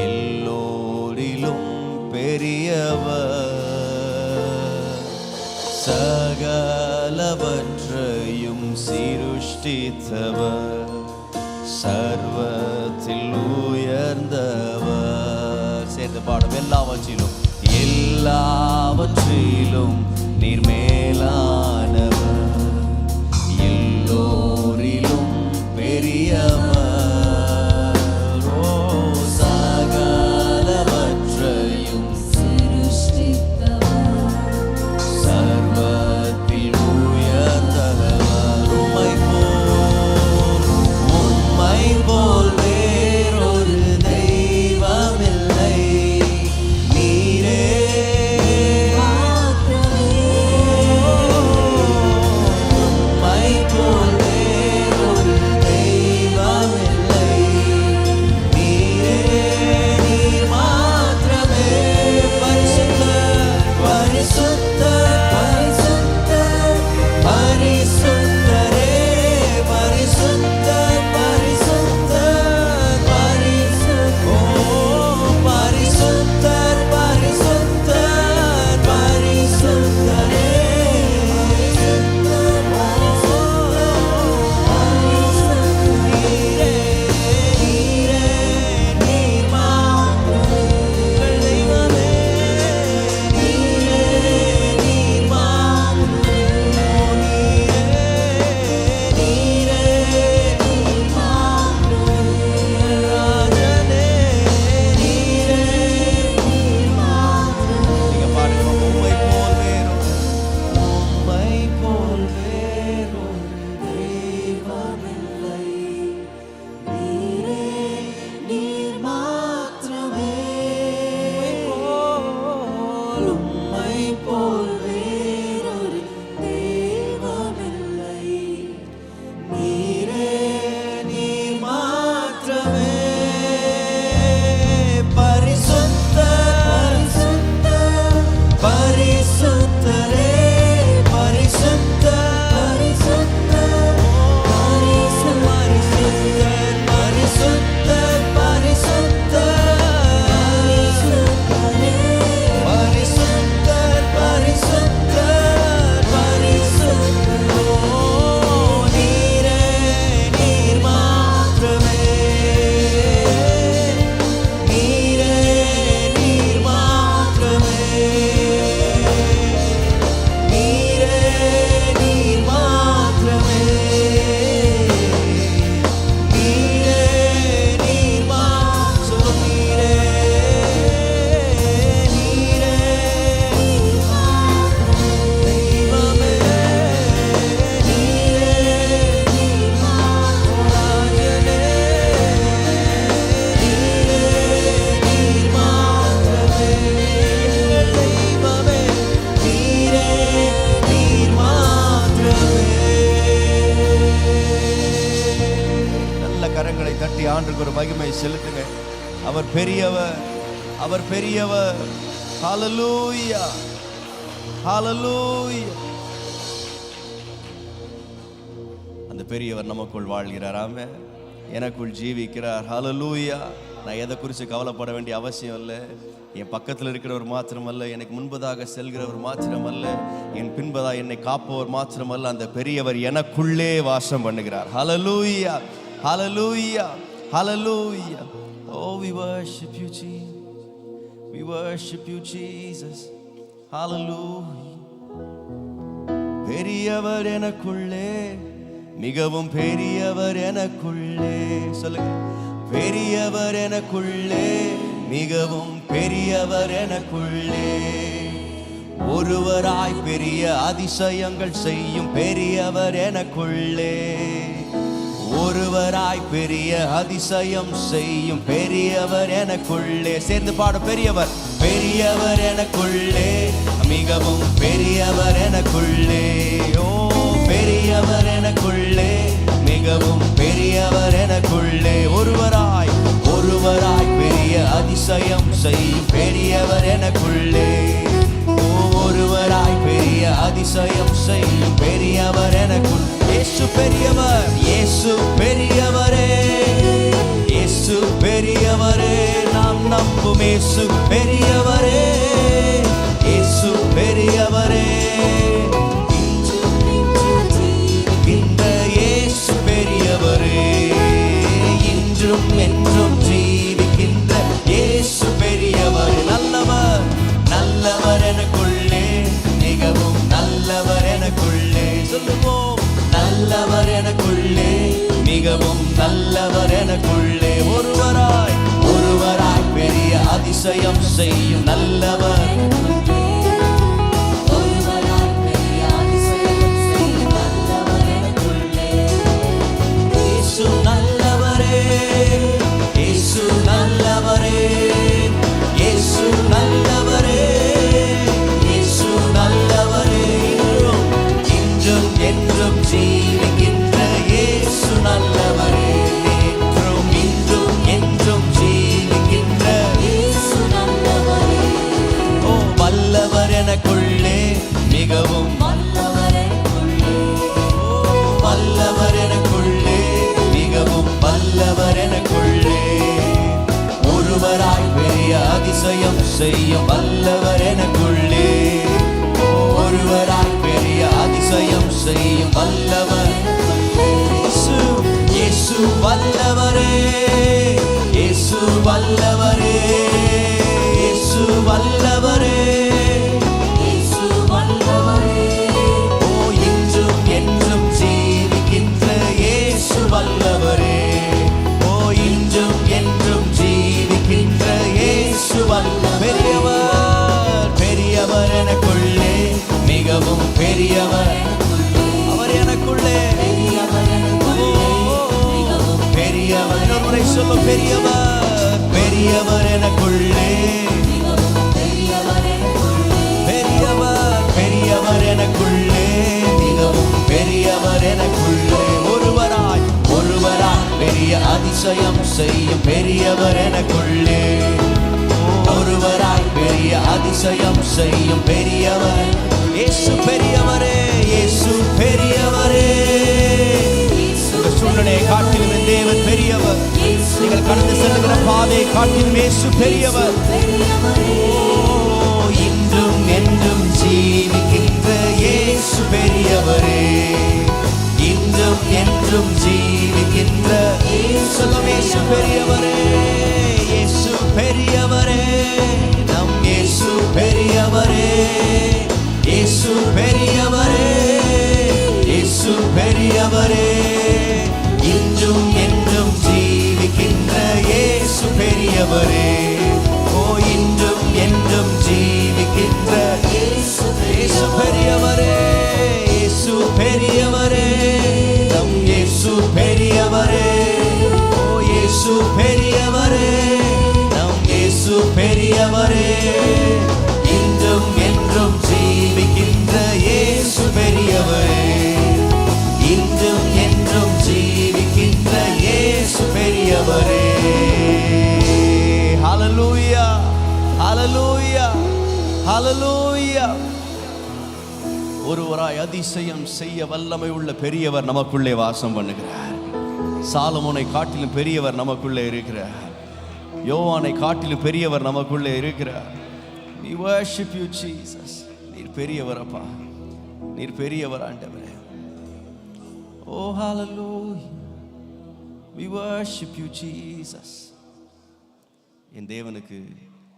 எல்லோரிலும் பெரியவர், சகலவற்றையும் சிருஷ்டித்தவர், சர்வத்தில் உயர்ந்தவர். சேர்ந்து பாடும். எல்லாவற்றிலும் எல்லாவற்றிலும் நீர் மேலானவர், எல்லோரிலும் பெரியவர். ஆண்டவருக்கு ஒரு மகிமை செலுத்துங்க. அவர் பெரியவர், அவர் பெரியவர். ஹல்லேலூயா, ஹல்லேலூயா. அந்த பெரியவர் நமக்குள் வாழ்கிறார். ஆமென். எனக்குள் ஜீவிக்கிறார். ஹல்லேலூயா. நான் எதை குறித்து கவலைப்பட வேண்டிய அவசியம் இல்லை. என் பக்கத்தில் இருக்கிறவர் மாத்திரமல்ல, எனக்கு முன்பதாக செல்கிறவர் மாத்திரமல்ல, என் பின்பதாக என்னை காப்பவர் மாத்திரமல்ல, அந்த பெரியவர் எனக்குள்ளே வாசம் பண்ணுகிறார். ஹல்லேலூயா, ஹல்லேலூயா, ஹல்லேலூயா. Oh, we worship you, Jesus. We worship you, Jesus. Hallelujah. பெரியவர் எனக்குள்ளே, மிகவும் பெரியவர் எனக்குள்ளே. சொல்லுங்க. பெரியவர் எனக்குள்ளே, மிகவும் பெரியவர் எனக்குள்ளே. ஒருவராய் பெரிய அதிசயங்கள் செய்யும் பெரியவர் எனக்குள்ளே. ஒருவராய் பெரிய அதிசயம் செய்யும் பெரியவர் எனக்குள்ளே. சேர்ந்து பாடு. பெரியவர், பெரியவர் எனக்குள்ளே, மிகவும் பெரியவர் எனக்குள்ளே. ஓ, பெரியவர் எனக்குள்ளே, மிகவும் பெரியவர் எனக்குள்ளே. ஒருவராய் பெரிய அதிசயம் செய்யும் பெரியவர் எனக்குள்ளே. ஒருவராய் பெரிய அதிசயம் செய்யும் பெரியவர் எனக்குள். இயேசு பெரியவர், இயேசு பெரியவரே, இயேசு பெரியவரே. நாம் சொல்லுவோம் இயேசு பெரியவரே, இயேசு பெரியவரே. இந்த இயேசு பெரியவரே, இன்றும் என்றும் ஜீவிக்கின்ற இயேசு பெரியவர். நல்லவர், நல்லவர் எனக்குள்ளே, மிகவும் நல்லவர் எனக்குள்ளே. சொல்லுவோம் நல்லவர் எனக்குள்ளே, மிகவும் நல்லவர் எனக்குள்ளே. ஒருவராய் ஒருவராய் பெரிய அதிசயம் செய்யும் நல்லவர், ஒருவராய் பெரிய அதிசயம் செய்யும் நல்லவர் எனக்குள்ளே. இயேசு நல்லவரே, இயேசு நல்லவரே, இயேசு நல்லவரே, இயேசு நல்லவரே. இன்றும் என்றும் ஜீவிக்கின்ற இயேசு நல்லவரே, என்றும் இன்றும் என்றும் ஜீவிக்கின்ற இயேசு நல்லவரே. ஓ வல்லவர் எனக்குள்ளே, மிகவும் வல்லவர் எனக்குள்ளே. ஓ வல்லவர் எனக்குள்ளே, மிகவும் வல்லவர் எனக்குள்ளே. ஒருவராய் பெரிய அதிசயம் செய்யும் வல்லவர் எனக்குள்ளே, ஒருவராய் பெரிய அதிசயம் செய்யும் வல்லவர். இயேசு, இயேசு வல்லவரே, இயேசு வல்லவரே, இயேசு வல்லவரே, இயேசு வல்லவரே. ஓ இன்றும் என்றும் ஜீவிக்கின்ற இயேசு வல்லவரே, ஓ இன்றும் என்றும் ஜீவிக்கின்ற இயேசு வல்லவர். பெரியவர், பெரியவர் எனக்குள்ளே, மிகவும் பெரியவர் அவர் எனக்குள்ளே. பெரியவர், இன்னொரு முறை சொல்லும் பெரியவர், பெரியவர் எனக்குள்ளே, பெரியவர், பெரியவர் எனக்குள்ளே, மிகவும் பெரியவர் எனக்குள்ளே. ஒருவராய் ஒருவராய் பெரிய அதிசயம் செய்யும் பெரியவர் எனக்குள்ளே, ஒருவராய் பெரிய அதிசயம் செய்யும் பெரியவர். இயேசு பெரியவரே, இயேசு பெரியவரே. உங்கள் சூழ்நிலையை காட்டிலும் என் தேவன் பெரியவர். நீங்கள் கடந்து செல்லுகிற பாதையை காட்டிலும் இயேசு பெரியவர். இன்றும் என்றும் ஜீவிக்கின்ற இயேசு பெரியவரே, இன்றும் என்றும் ஜீவிக்கின்ற இயேசு பெரியவரே, இயேசு பெரியவரே, நம் இயேசு பெரியவரே, இயேசு பெரியவரே, இயேசு பெரியவரே. இன்றும் என்றும் ஜீவிக்கின்ற இயேசு பெரியவரே, ஓ இன்றும் என்றும் ஜீவிக்கின்ற இயேசு பெரியவரே, இயேசு பெரியவரே, நம் இயேசு பெரியவரே, ஓ இயேசு பெரியவரே, நம் இயேசு பெரியவரே. இன்றும் என்றும் ஜீவிக்கின்ற இயேசு பெரியவரே, இன்றும் என்றும் ஜீவிக்கின்ற இயேசு பெரியவரே. ஹல்லேலூயா, ஹல்லேலூயா, ஹல்லேலூயா. ஒருவராய் அதிசயம் செய்ய வல்லமை உள்ள பெரியவர் நமக்குள்ளே வாசம் பண்ணுகிறார். சாலமோனை காட்டிலும் பெரியவர் நமக்குள்ளே இருக்கிறார். யோவானை காட்டிலும் பெரியவர் நமக்குள்ளே இருக்கிறார். We worship you Jesus. நீர் பெரியவர் அப்பா, நீர் பெரியவர் ஆண்டவரே. Oh hallelujah, we worship you Jesus. என் தேவனுக்கு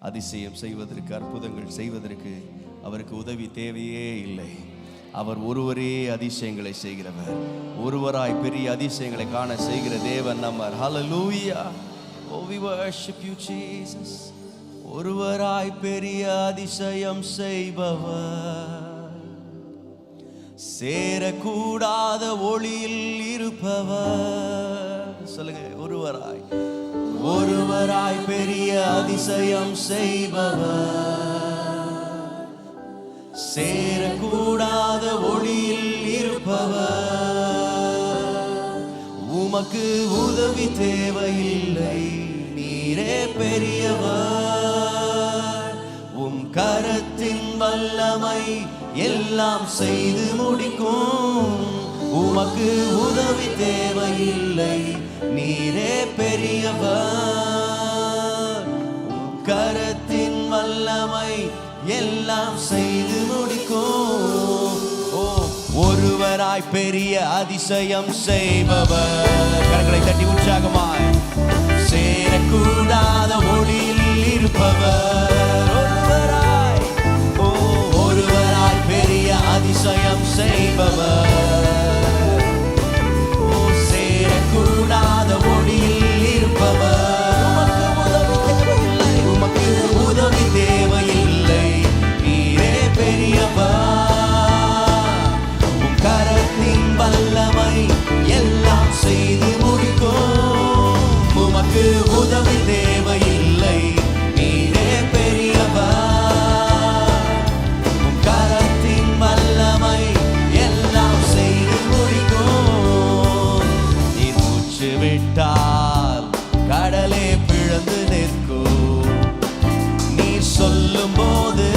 அதிசயம் செய்வதற்கு, அற்புதங்கள் செய்வதற்கு அவருக்கு உதவி தேவையே இல்லை. அவர் ஒருவரே அதிசயங்களை செய்கிறவர். ஒருவராய் பெரிய அதிசயங்களை காண செய்கிற தேவன் நம்மர். Hallelujah. Oh we worship you Jesus. ஒருவராய் பெரிய அதிசயம் செய்பவர், சேரக்கூடாத ஒளியில் இருப்பவர். சொல்லுங்க, ஒருவராய் ஒருவராய் பெரிய அதிசயம் செய்பவர், சேரக்கூடாத ஒளியில் இருப்பவர். உமக்கு உதவி தேவையில்லை, நீரே பெரியவர். உம் கரத்தின் வல்லமை எல்லாம் செய்து முடிக்கும். உமக்கு உதவி தேவையில்லை, நீரே பெரியவர். உம் கரத்தின் வல்லமை எல்லாம் செய்து முடிக்கும். ஓ, ஒருவராய் பெரிய அதிசயம் செய்பவர். கரங்களை தட்டி உற்சாகமாய். சேரக்கூடாத ஒளியில் இருப்பவர். ஒருவராய், ஓ, ஒருவராய் பெரிய அதிசயம் செய்பவர். ஓ, சேரக்கூடாத ஒளியில் இருப்பவர். உமக்கு உதவி தேவையில்லை, நீரே பெரியவர். உம் கரத்தின் வல்லமை எல்லாம் செய்து முடிக்கும். உமக்கு உதவி தேவையில்லை, நீரே பெரியவர். உம் கரத்தின் வல்லமை எல்லாம் செய்து முடிக்கும். நீர் மூச்சு விட்டால் கடலே பிளந்து நிற்கும். நீர் சொல்லும் போது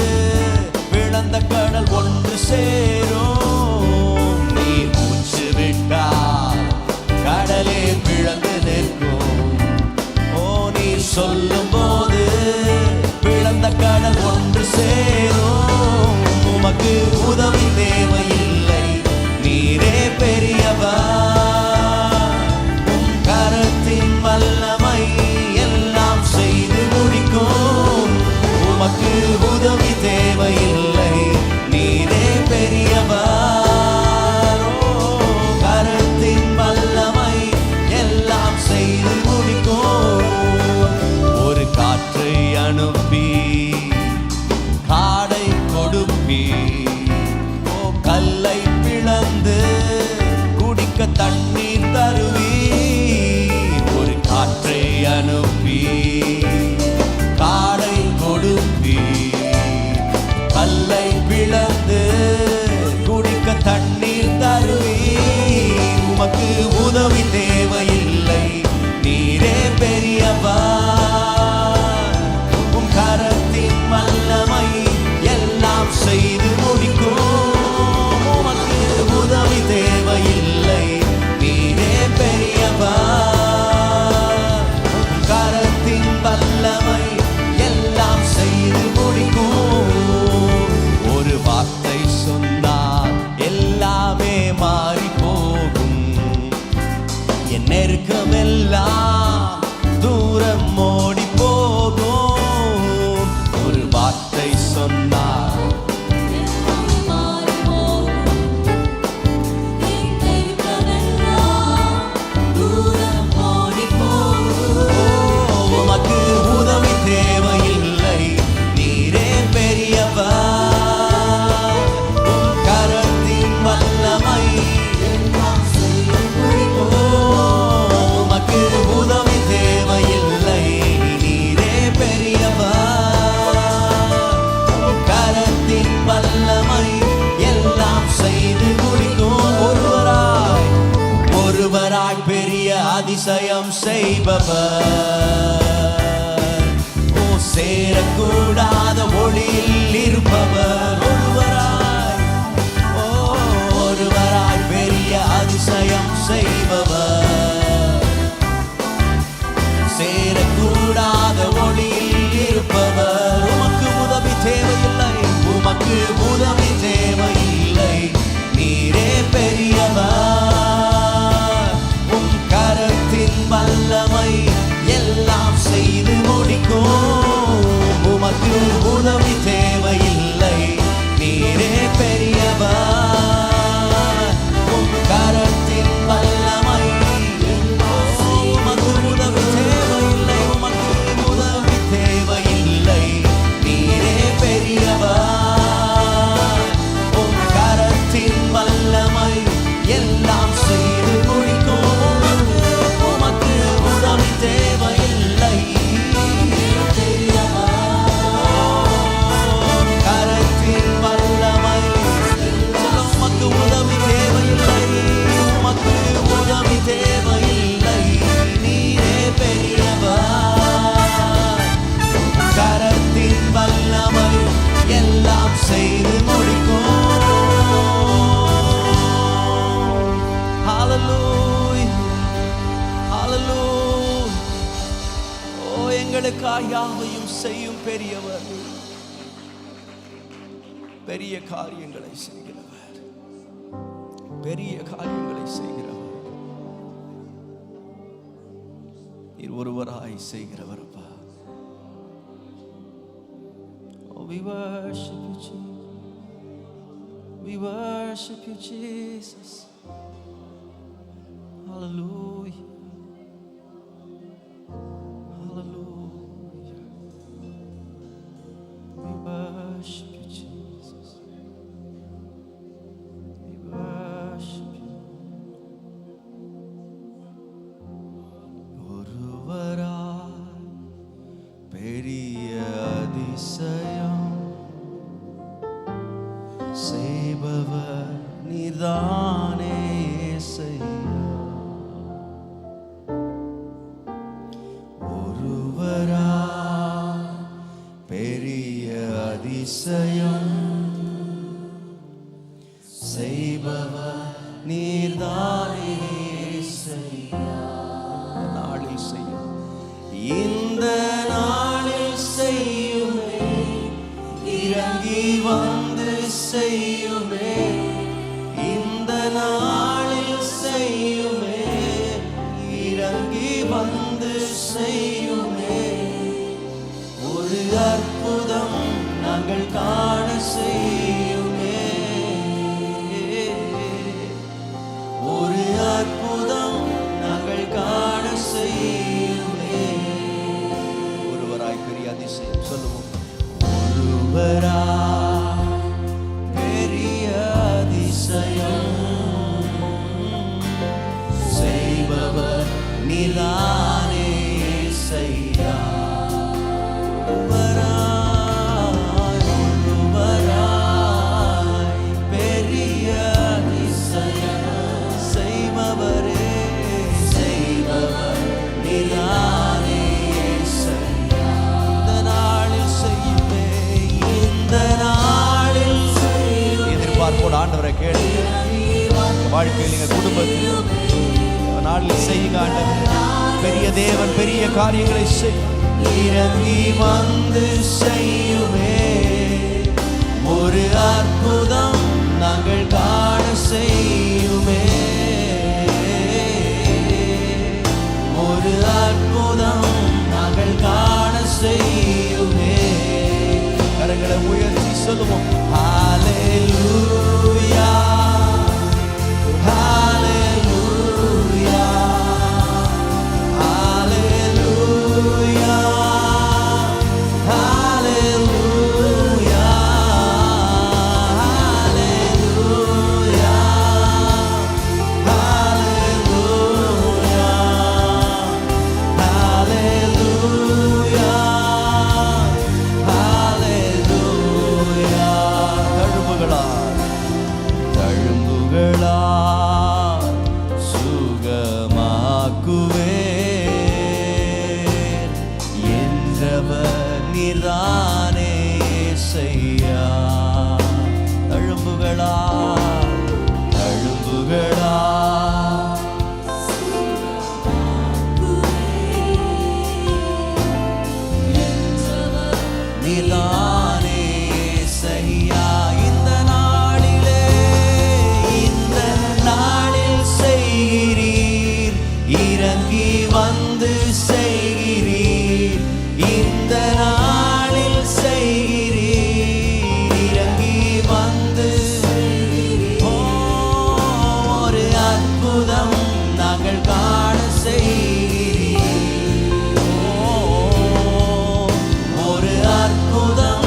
பிளந்த கடல் ஒன்று சேரும். நீர் மூச்சு விட்டால் கடலே பிளந்து நிற்கும். ஓ, நீர் சொல்லும் போது பிளந்த கடல் ஒன்று சேரும். உமக்கு உதவி தேவையில்லை, நீரே பெரியவர். உம் கரத்தின் வல்லமை எல்லாம் செய்து முடிக்கும். உமக்கு உதவி தேவையில்லை, நீரே பெரியவர். ஓ, கரத்தின் வல்லமை எல்லாம் செய்து முடிக்கும். ஒரு காற்றை அனுப்பி காடை கொடுப்பி. ஓ, கல்லை பிளந்து குடிக்க தண்ணீர் தருவி. ஒரு காற்றை அனுப்பி காடை கொடுப்பி. கல்லை பிளந்து குடிக்க தண்ணீர் தருவி. உமக்கு உதவி தேவையில்லை, நீரே பெரியவர். உம் கரத்தின் வல்லமை எல்லாம் செய்து முடிக்கும். உமக்கு உதவி தேவையில்லை, நீரே பெரியவர். உம் கரத்தின் வல்லமை எல்லாம் செய்து முடிக்கும். ஒரு வார்த்தை சொன்னால் எல்லாமே மாறி போகும். என் நெருக்கமெல்லாம் தூரம் ஓடி போகும். ஒரு வார்த்தை சொன்னால் உமக்கு உதவி தேவையில்லை, நீரே பெரியவர். உம் கரத்தின் வல்லமை எல்லாம் செய்து முடிக்கும். உமக்கு உதவி தேவையில்லை, நீரே பெரியவர். உம் கரத்தின் வல்லமை எல்லாம் செய்து முடிக்கும். ஒருவராய் பெரிய அதிசயம் செய்பவர். ஓ, சேரக்கூடாத ஒளியில் இருப்பவர். ஒருவராய், ஓ, ஒருவராய் பெரிய அதிசயம் செய்பவர். சேரக்கூடாத ஒளியில் இருப்பவர். உமக்கு உதவி தேவையில்லை, உமக்கு உதவி தேவையில்லை, நீரே பெரியவர். உம் கரத்தின் வல்லமை எல்லாம் செய்து முடிக்கும். உமக்கு உதவி தேவை யாவையும் செய்யும் பெரியவர், பெரிய காரியங்களை செய்கிறவர், பெரிய காரியங்களை செய்கிறவர். நீர் ஒருவராய் செய்கிறவர். அப்பா, we worship you, Jesus. We worship you, Jesus. Hallelujah. Hallelujah. We worship you, Jesus. We worship you. ஒருவராய் பெரிய அதிசயம் செய்பவர் நீர்தானே இயேசையா. ஒருவராய் பெரிய அதிசயம் செய்பவர் நீர்தானே இயேசையா. நாளில் செய்யும், இந்த நாளில் செய்யுமே, இறங்கி வந்து செய்யுமே, இந்த நாளில் செய்யுமே, இறங்கி வந்து செய்யுமே. ஒரு அற்புதம் நாங்கள் காண செய்யுமே, ஒரு அற்புதம் நாங்கள் காண செய்யுமே. ஒருவராய் பெரிய அதிசயம் சொல்லுவோம். ஒருவராய் பெரிய அதிசயம் செய்பவர் நீர்தானே இயேசையா. ஒருவராய் பெரிய அதிசயம் செய்பவரே, செய்பவர் நீர்தானே இயேசையா. இந்த நாளில் செய்யுமே, இந்த நாளில் செய்யுமே. எதிர்பார்ப்போடு ஆண்டவரை கேளுங்க. வாழ்க்கையில் எங்கள் குடும்பத்தில் நாளில் செய்யுங்க ஆண்டவரே. பெரிய தேவன் பெரிய காரியங்களை செய்யும். இறங்கி வந்து செய்யுமே, ஒரு அற்புதம் நாங்கள் காண செய்யுமே, ஒரு அற்புதம் நாங்கள் காண செய்யுமே. கரங்களை உயர்த்தி சொல்லுவோம். ஹல்லேலூயா, ஹல்லேலூயா, ஹல்லேலூயா, ஹல்லேலூயா, ஹல்லேலூயா, ஹல்லேலூயா, ஹல்லேலூயா, ஹல்லேலூயா. தழும்புகளால் சுகமாக்குவேன் என்றவர் நீர்தானே இயேசையா. தழும்புகளால், தழும்புகளால் நீர்தானே இயேசையா. இந்த நாளிலே, இந்த நாளில் செய்கிறீர், இறங்கி வந்து செய்கிறீர். இந்த நாளில் செய்கிறீர், இறங்கி வந்து ஓ, ஒரு அற்புதம் நாங்கள் காண செய்கிறீர். ஓ, ஒரு அற்புதம்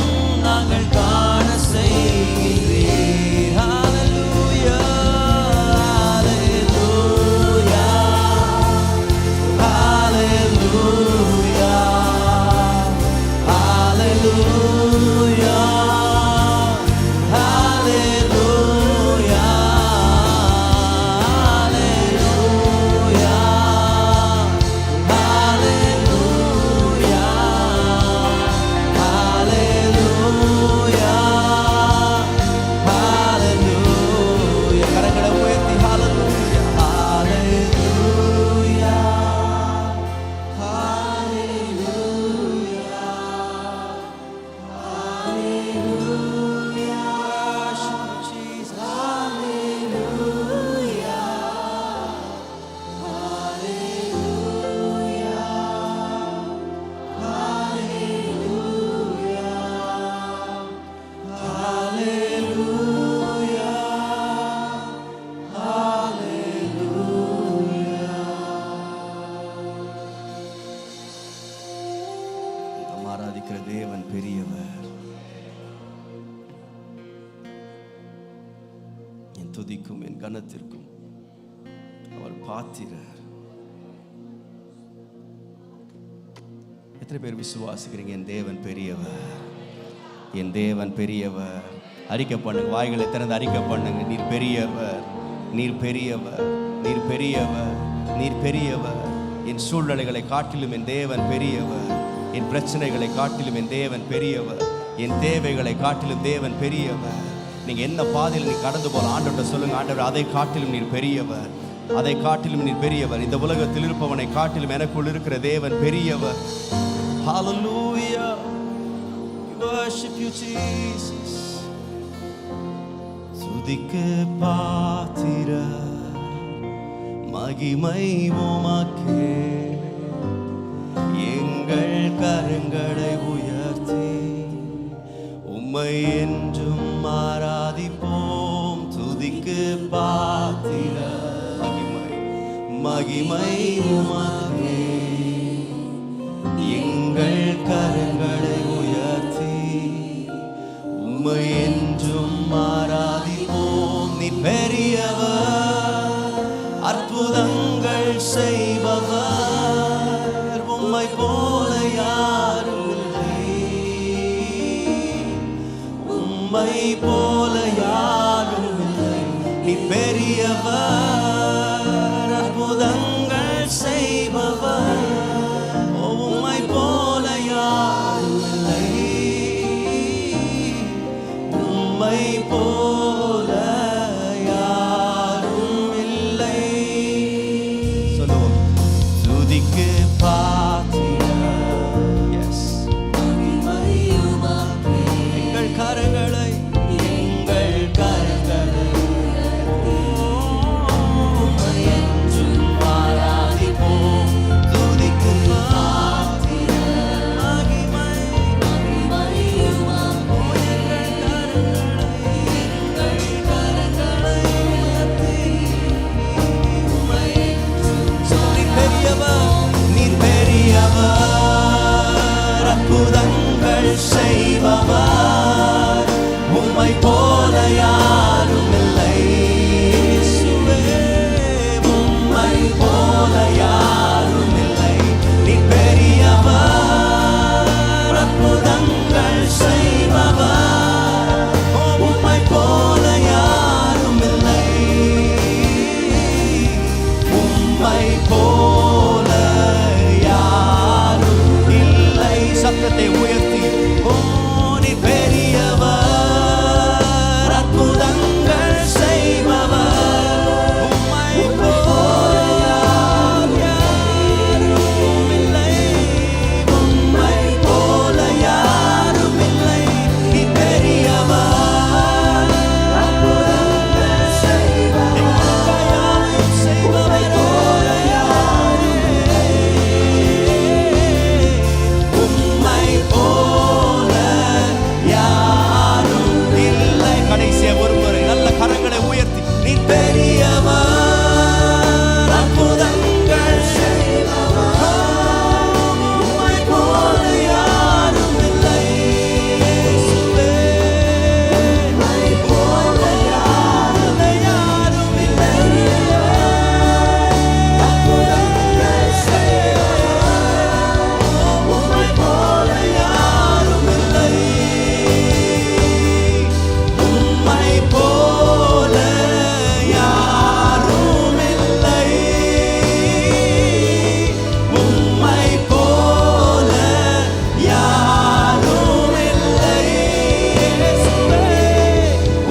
தேவன் பெரியவர். என் துதிக்கும் என் கனத்திற்கும் அவர் பாத்திரர். எத்தனை பேர் விசுவாசிக்கிறீங்க? என் தேவன் பெரியவர், என் தேவன் பெரியவர். அறிக்கை பண்ணுங்க, வாய்களை திறந்து அறிக்கை பண்ணுங்க. நீர் பெரியவர், நீர் பெரியவர், நீர் பெரியவர், நீர் பெரியவர். என் சூழ்நிலைகளை காட்டிலும் என் தேவன் பெரியவர். என் பிரச்சனைகளை காட்டிலும் என் தேவன் பெரியவர். என் தேவைகளை காட்டிலும் தேவன் பெரியவர். நீங்க என்ன பாதையில் நீ கடந்து போல ஆண்டவர்கிட்ட சொல்லுங்க, ஆண்டவர் அதை காட்டிலும் நீர் பெரியவர், அதை காட்டிலும் நீர் பெரியவர். இந்த உலகத்தில் இருப்பவனை காட்டிலும் எனக்குள் இருக்கிற தேவன் பெரியவர். Hallelujah. We worship you, Jesus. துதிக்கு பாத்திரர், மகிமை உமக்கே. எங்கள் கரங்களை உயர்த்தி உம்மை என்றும் ஆராதிப்போம். துதிக்கு பாத்திரர், மகிமை மகிமை உமக்கே. எங்கள் கரங்களை உயர்த்தி உம்மை என்றும் ஆராதிப்போம். நீ பெரியவர், அற்புதங்கள் செய்பவர், உம்மை போல யாரும் இல்லை, உம்மை போல யாரும் இல்லை. நீ பெரியவர், அற்புதங்கள் செய்பவர், உம்மை போல யாரும் இல்லை, உம்மை போல யாரும் இல்லை. சொல்லுவோம். துதிக்கு பாத்திரர், எஸ், எங்கள் கரங்களை, எங்கள் கரங்களை உம்மை என்றும் ஆராதிப்போம். துதிக்கு பாத்திரர், மகிமை அற்புதங்கள் செய்பவர், உம்மை போல யாரும் இல்லை, உம்மை போல யாரும் இல்லை. நீ பெரியவர், அற்புதங்கள் செய்பவர், உம்மை போல யாரும் இல்லை, உம்மை போல யாரும் இல்லை. சத்தத்தை உயர்த்தி, ஓ நீ பெரியவர், அற்புதங்கள் செய்பவர், உம்மை போல யாரும் இல்லை, உம்மை போல யாரும் இல்லை. நீ பெரியவர், அற்புதங்கள் செய்பவர், செய்பவர் போல உம்மை போல யாரும் இல்லை. கடைசியா ஒரு முறை நல்ல கரங்களை உயர்த்தி, நீ பெரியவர், அற்புதங்கள் செய்பவர், உம்மை போல யாரும் இல்லை, உம்மை போல யாரும் இல்லை, அற்புதங்கள் செய்பவர், உம்மை போல யாரும் இல்லை, உம்மை போல யாரும் இல்லை, உம்மை போல யாரும் இல்லை,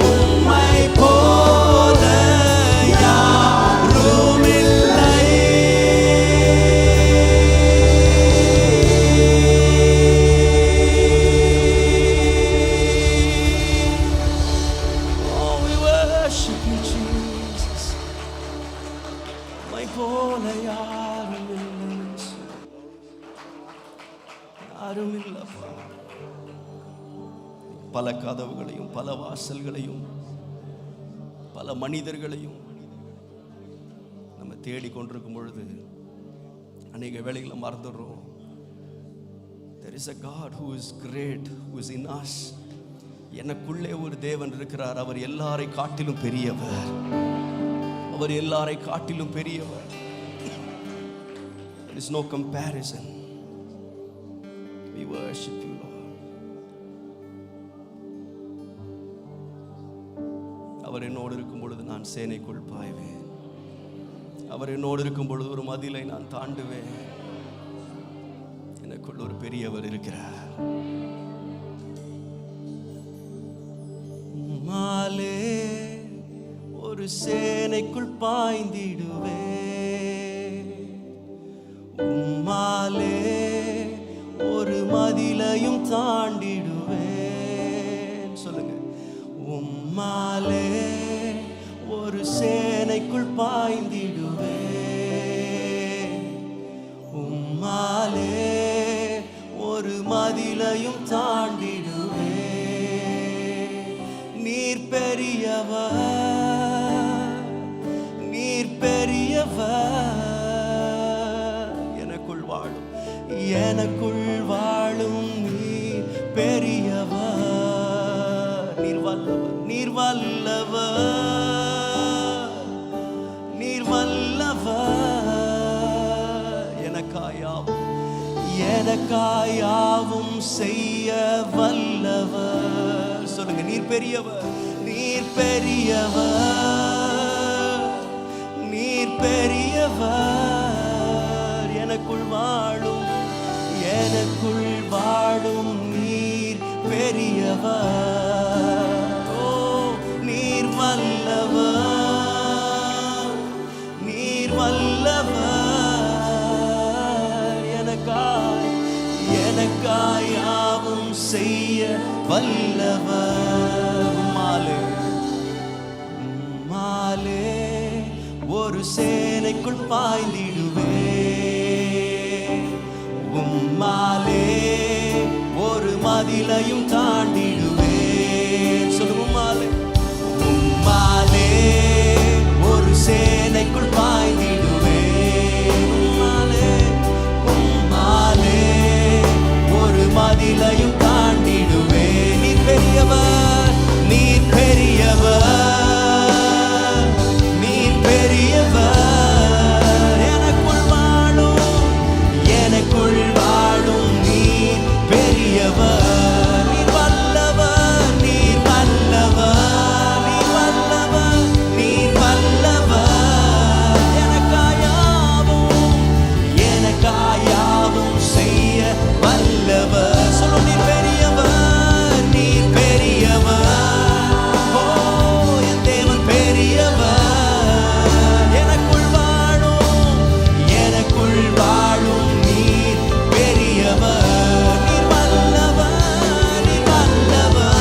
உம்மை போல யாரும் இல்லை. Oh, we worship you, Jesus. உம்மை போல யாரும் இல்லை, யாரும் இல்லப்பா. பல கதவுகளையும் பல வாசல்களையும் பல மனிதர்களையும் நம்ம தேடிக்கொண்டிருக்கும் பொழுது அநேக வேளைகளை மறந்துடுறோம். There is a God who is great, who is in us. எனக்குள்ளே ஒரு தேவன் இருக்கிறார். அவர் எல்லாரை காட்டிலும் பெரியவர். அவர் எல்லாரை காட்டிலும் பெரியவர். There is no comparison. We worship you, Lord. அவர் என்னோடு இருக்கும் பொழுது நான் சேனைக்குள் பாய்வேன். அவர் என்னோடு இருக்கும் பொழுது ஒரு மதிலை நான் தாண்டுவேன். எனக்குள் ஒரு பெரியவர் இருக்கிறார். மாலே ஒரு சேனைக்குள் பாய்ந்திடுவே, உம்மாலே ஒரு மதிலையும் தாண்டிடுவேன். சொல்லுங்க. உம்மாலே ஒரு சேனைக்குள் பாய்ந்திடுவே, உம்மாலே ஒரு மதிலையும் தாண்டிடுவே. நீர் பெரியவர், நீர் பெரியவர். எனக்குள் வாழும், எனக்குள் வாழும் நீர் பெரியவர். நீர் வல்லவர், நீர் வல்லவர், நீர் வல்லவர். எனக்காயாவும் செய்ய வல்லவர். சொல்லுங்க. நீர் பெரியவர், நீர் பெரியவர், நீர் பெரியவர். எனக்குள் வாழும், எனக்குள் வாழும் நீர் பெரியவர். ஓ நீர் வல்லவர், நீர் வல்லவர். எனக்காயாவும் செய்ய வல்லவர். உம்மாலே ஒரு சேனைக்குள் பாய்ந்திடுவே, உம்மாலே ஒரு மதிலையும் தாண்டிடுவே. சொல்லுங்க. உம்மாலே, உம்மாலே ஒரு சேனைக்குள் பாய்ந்திடுவே, உம்மாலே, உம்மாலே ஒரு மதிலையும் தாண்டிடுவே. நீர் பெரியவர், நீர் பெரியவர், நீர் பெரியவர். எனக்குள் வாழும், எனக்குள் வாழும் நீர் பெரியவர். நீர் வல்லவர், நீர் வல்லவர், நீர் வல்லவர், நீர் வல்லவர். எனக்காயாவும், எனக்காயாவும் செய்ய வல்லவர். சொல்லும். நீர் பெரியவர், நீர் பெரியவர். ஓ என் தேவன் பெரியவர். எனக்குள் வாழும், எனக்குள் வாழும் நீர் பெரியவர். நீர் வல்லவர், நீர் வல்லவர்,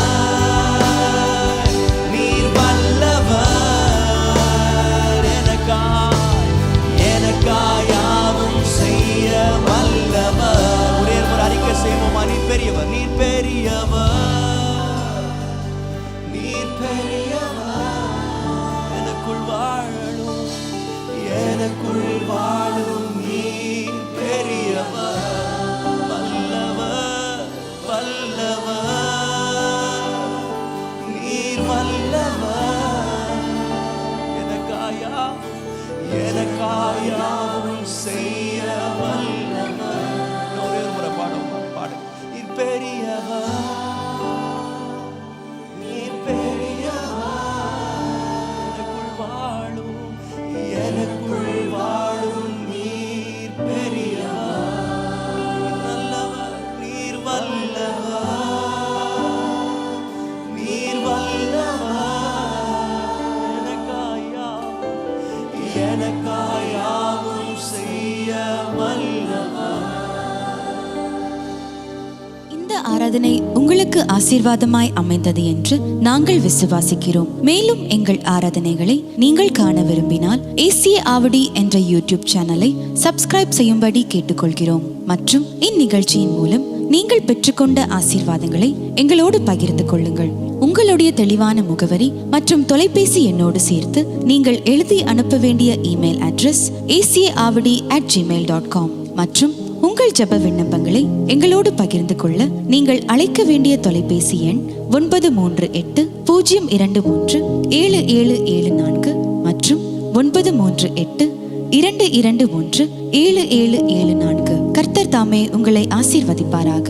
நீர் வல்லவர். எனக்காயாவும் செய்ய வல்லவர். ஒரே ஒரு அறிக்கை செய்வோமா? நீர் பெரியவர், நீர் பெரியவர், நீர் பெரியவர். எனக்குள் வாழும், எனக்குள் வாழும் நீர் பெரியவர். வல்லவர், வல்லவர், நீர் வல்லவர். எனக்காயாவும் செய்ய வல்லவர். ஒரே ஒரு முறை பாடுவோம். பாடுங்க. நீர் பெரியவர், நீர் பெரியவர். எனக்குள் வாழும், எனக்குள் வாழும் நீர் பெரியவர். நல்லவர், நீர் வல்லவர், நீர் வல்லவர். எனக்காயாவும் செய்ய வல்லவர். இந்த ஆராதனை உங்களுக்கு ஆசீர்வாதமாய் அமைந்தது என்று நாங்கள் விசுவாசிக்கிறோம். மேலும் எங்கள் ஆராதனைகளை நீங்கள் காண விரும்பினால் ஏசிய ஆவடி என்ற யூடியூப் சேனலை சப்ஸ்கிரைப் செய்யும்படி கேட்டுக்கொள்கிறோம். மற்றும் இந்நிகழ்ச்சியின் மூலம் நீங்கள் பெற்றுக்கொண்ட ஆசீர்வாதங்களை எங்களோடு பகிர்ந்து கொள்ளுங்கள். உங்களுடைய தெளிவான முகவரி மற்றும் தொலைபேசி எண்ணோடு சேர்த்து நீங்கள் எழுதி அனுப்ப வேண்டிய இமெயில் அட்ரஸ் acaavadi@gmail.com மற்றும் உங்கள் உங்கள் ஜெப விண்ணப்பங்களை எங்களோடு பகிர்ந்து கொள்ள நீங்கள் அழைக்க வேண்டிய தொலைபேசி எண் 938-023-7774 மற்றும் 938-221-7774. கர்த்தர் தாமே உங்களை ஆசீர்வதிப்பாராக.